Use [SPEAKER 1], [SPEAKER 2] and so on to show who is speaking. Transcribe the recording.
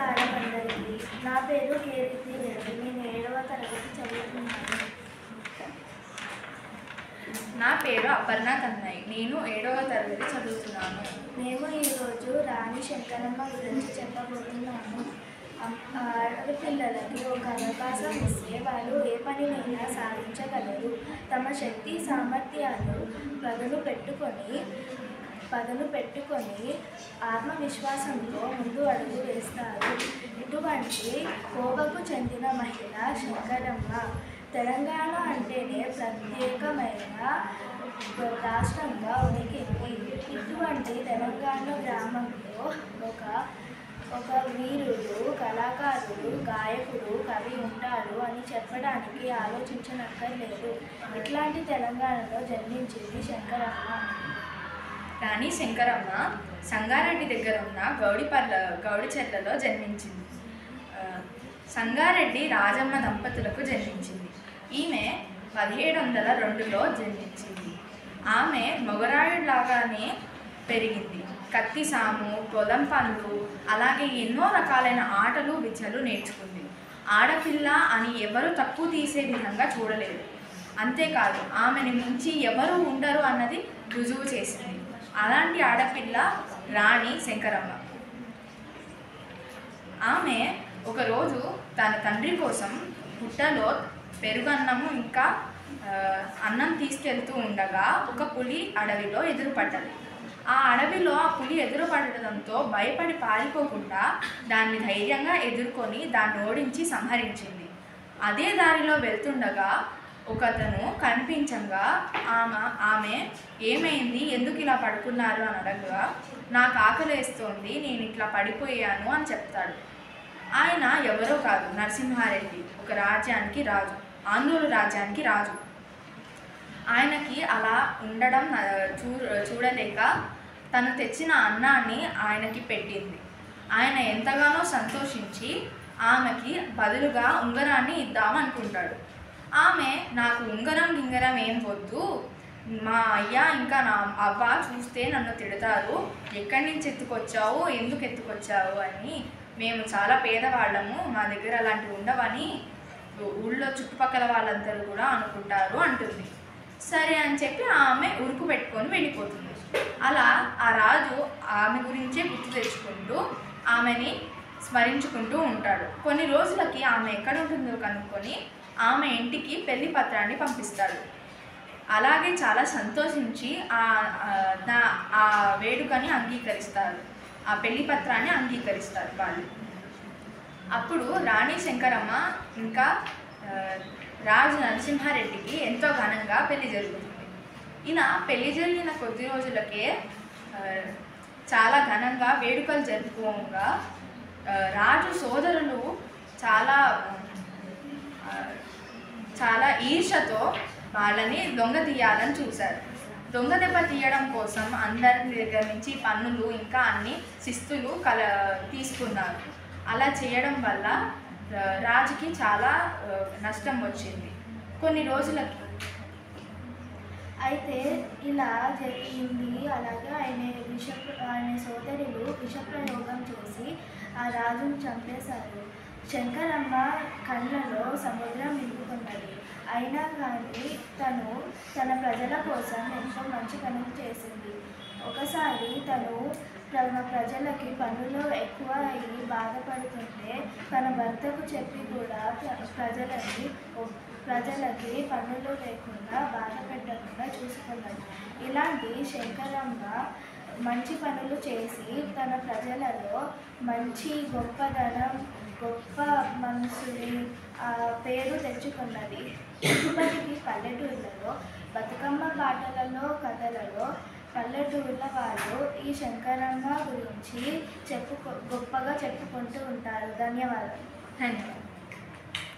[SPEAKER 1] నమస్కారం అందరికీ. నా పేరు కేరితి రెడ్డి. నేను 7వ తరగతి చదువుతున్నాను.
[SPEAKER 2] నా పేరు అపర్ణ కన్నయ్య. నేను 7వ తరగతి చదువుతున్నాను.
[SPEAKER 1] మేము ఈరోజు రాణి శంకరమ్మ గురించి చెప్పబోతున్నాము. ఆడపిల్లలకి ఒక అవకాశం ఇస్తే వాళ్ళు ఏ పనినైనా సాధించగలరు. తమ శక్తి సామర్థ్యాలు పదును పెట్టుకొని ఆత్మవిశ్వాసంతో ముందు అడుగు వేస్తారు. ఇటువంటి కోవకు చెందిన మహిళ శంకరమ్మ. తెలంగాణ అంటేనే ప్రత్యేకమైన రాష్ట్రంగా ఉనికింది. ఇటువంటి తెలంగాణ గ్రామంలో ఒక వీరుడు, కళాకారుడు, గాయకుడు, కవి ఉంటాడు అని చెప్పడానికి ఆలోచించనక్కర్లేదు. ఇట్లాంటి తెలంగాణలో జన్మించింది శంకరమ్మ.
[SPEAKER 2] రాణి శంకరమ్మ సంగారెడ్డి దగ్గర ఉన్న గౌడిచెర్లలో జన్మించింది. సంగారెడ్డి రాజమ్మ దంపతులకు జన్మించింది. ఈమె 1702లో జన్మించింది. ఆమె మొగరాయుడిలాగానే పెరిగింది. కత్తి సాము, పొలం పనులు, అలాగే ఎన్నో రకాలైన ఆటలు విద్యలు నేర్చుకుంది. ఆడపిల్ల అని ఎవరు తక్కువ తీసే విధంగా చూడలేదు. అంతేకాదు, ఆమెని మించి ఎవరు ఉండరు అన్నది రుజువు చేసింది. అలాంటి ఆడపిల్ల రాణి శంకరమ్మ. ఆమె ఒకరోజు తన తండ్రి కోసం పుట్టలో పెరుగన్నము ఇంకా అన్నం తీసుకెళ్తూ ఉండగా ఒక పులి అడవిలో ఎదురుపడ్డది. ఆ అడవిలో ఆ పులి ఎదురుపడడంతో భయపడి పారిపోకుండా దాన్ని ధైర్యంగా ఎదుర్కొని దాన్ని ఓడించి సంహరించింది. అదే దారిలో వెళ్తుండగా ఒకతను కనిపించగా ఆమె ఏమైంది, ఎందుకు ఇలా పడుకున్నారు అని అడగగా, నాకు ఆకలేస్తోంది, నేను ఇట్లా పడిపోయాను అని చెప్తాడు. ఆయన ఎవరో కాదు, నరసింహారెడ్డి, ఒక రాజ్యానికి రాజు, ఆంధ్రుల రాజ్యానికి రాజు. ఆయనకి అలా ఉండడం చూడలేక తను తెచ్చిన అన్నాన్ని ఆయనకి పెట్టింది. ఆయన ఎంతగానో సంతోషించి ఆమెకి బదులుగా ఉంగరాన్ని ఇద్దామనుకుంటాడు. ఆమె, నాకు ఉంగరం గింగరం ఏం వద్దు, మా అయ్య ఇంకా నా అవ్వ చూస్తే నన్ను తిడతారు, ఎక్కడి నుంచి ఎత్తుకొచ్చావు, ఎందుకు ఎత్తుకొచ్చావు అని, మేము చాలా పేదవాళ్ళము, మా దగ్గర అలాంటివి ఉండవని ఊళ్ళో చుట్టుపక్కల వాళ్ళందరూ కూడా అనుకుంటారు అంటుంది. సరే అని చెప్పి ఆమె ఉరుకు పెట్టుకొని వెళ్ళిపోతుంది. అలా ఆ రాజు ఆమె గురించే గుర్తు తెచ్చుకుంటూ ఆమెని స్మరించుకుంటూ ఉంటాడు. కొన్ని రోజులకి ఆమె ఎక్కడ ఉంటుందో కనుక్కొని ఆమె ఇంటికి పెళ్లి పత్రాన్ని పంపిస్తాడు. అలాగే చాలా సంతోషించి ఆ వేడుకని అంగీకరిస్తారు, ఆ పెళ్లి పత్రాన్ని అంగీకరిస్తారు వాళ్ళు. అప్పుడు రాణి శంకరమ్మ ఇంకా రాజు నరసింహారెడ్డికి ఎంతో ఘనంగా పెళ్లి జరుగుతుంది. ఇలా పెళ్లి జరిగిన కొద్ది రోజులకే చాలా ఘనంగా వేడుకలు జరుపుకోగా రాజు సోదరులు చాలా ఈర్షతో వాళ్ళని దొంగ తీయాలని చూశారు. దొంగ దెబ్బ తీయడం కోసం అందరి దగ్గర నుంచి పన్నులు ఇంకా అన్ని శిస్తులు తీసుకున్నారు. అలా చేయడం వల్ల రాజుకి చాలా నష్టం వచ్చింది కొన్ని రోజులకి.
[SPEAKER 1] అయితే ఇలా జరిగింది. అలాగే ఆయన సోదరులు విషప్రయోగం చేసి ఆ రాజును చంపేశారు. శంకరమ్మ కళ్ళలో సముద్రం నింపుకున్నది. అయినా కానీ తను తన ప్రజల కోసం ఎంతో మంచి పనులు చేసింది. ఒకసారి తను తన ప్రజలకి పన్నులు ఎక్కువ అయ్యి బాధపడుతుంటే తన భర్తకు చెప్పి కూడా ప్రజలకి పన్నులు లేకుండా బాధ పెట్టకుండా చూసుకున్నది. ఇలాంటి శంకరమ్మ మంచి పనులు చేసి తన ప్రజలలో మంచి గొప్పదనం, గొప్ప మనసుని పేరు తెచ్చుకున్నది. ఇప్పటికీ పల్లెటూళ్ళలో బతుకమ్మ పాటలలో, కథలలో పల్లెటూళ్ళ వాళ్ళు ఈ శంకరమ్మ గురించి గొప్పగా చెప్పుకుంటూ ఉంటారు. ధన్యవాదాలు.